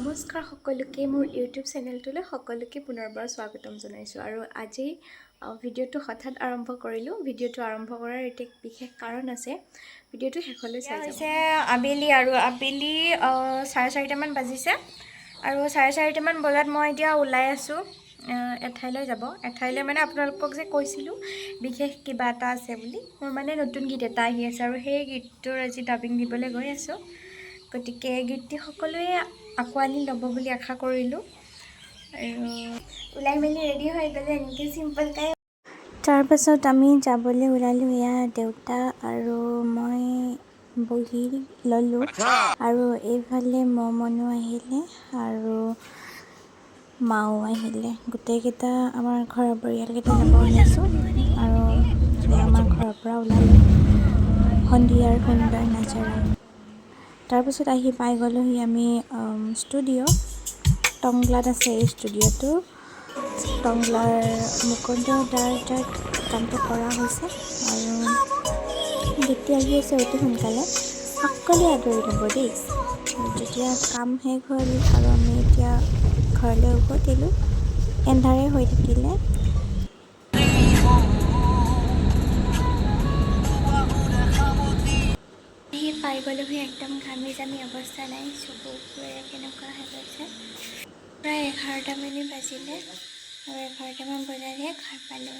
নমস্কাৰ সকলোকে মোৰ ইউটিউব চেনেলটোলৈ সকলোকে পুনৰবাৰ স্বাগতম জনাইছোঁ আৰু আজি ভিডিঅ'টো হঠাৎ আৰম্ভ কৰিলোঁ। ভিডিঅ'টো আৰম্ভ কৰাৰ এটা বিশেষ কাৰণ আছে। ভিডিঅ'টো শেষলৈ চাই হৈছে আবেলি 4:30মান বাজিছে আৰু 4:30মান বজাত মই এতিয়া ওলাই আছোঁ এঠাইলৈ যাব। এঠাইলৈ মানে আপোনালোকক যে কৈছিলোঁ বিশেষ কিবা এটা আছে বুলি, মোৰ মানে নতুন গীত এটা আহি আছে আৰু সেই গীতটোৰ আজি ডাবিং দিবলৈ গৈ আছোঁ। গতিকে গীতটি সকলোৱে আঁকোৱালি ল'ব বুলি আশা কৰিলোঁ আৰু ওলাই মেলি ৰেডি হৈ গ'লে এনেকৈ চিম্পলকৈ। তাৰপাছত আমি যাবলৈ ওলালোঁ। এয়া দেউতা আৰু মই বহি ল'লোঁ আৰু এইফালে মনো আহিলে আৰু মাও আহিলে। গোটেইকেইটা আমাৰ ঘৰৰ পৰিয়ালকেইটা যাব ওলাইছোঁ আৰু আমাৰ ঘৰৰ পৰা ওলালোঁ সন্ধিয়াৰ সুন্দৰ নাজাৰা। তাৰপিছত আহি পাই গ'লোহি আমি ষ্টুডিঅ' টংলাত আছে এই ষ্টুডিঅ'টো। টংলাৰ মুকুন্দ দাৰ তাত কামটো কৰা হৈছে আৰু গীতটি আহি আছে অতি সোনকালে। সকলোৱে আদৰি ল'ব দেই। যেতিয়া কাম শেষ হ'ল আৰু আমি এতিয়া ঘৰলৈ উভতিলোঁ, এন্ধাৰে হৈ থাকিলে। পাই গ'লোহি, একদম ঘামি জামি অৱস্থা নাই, চকুবোৰে কেনেকুৱা হৈ গৈছে। প্ৰায় 11টা বাজিলে আৰু 11টামান বজাতহে ঘৰ পালোঁ।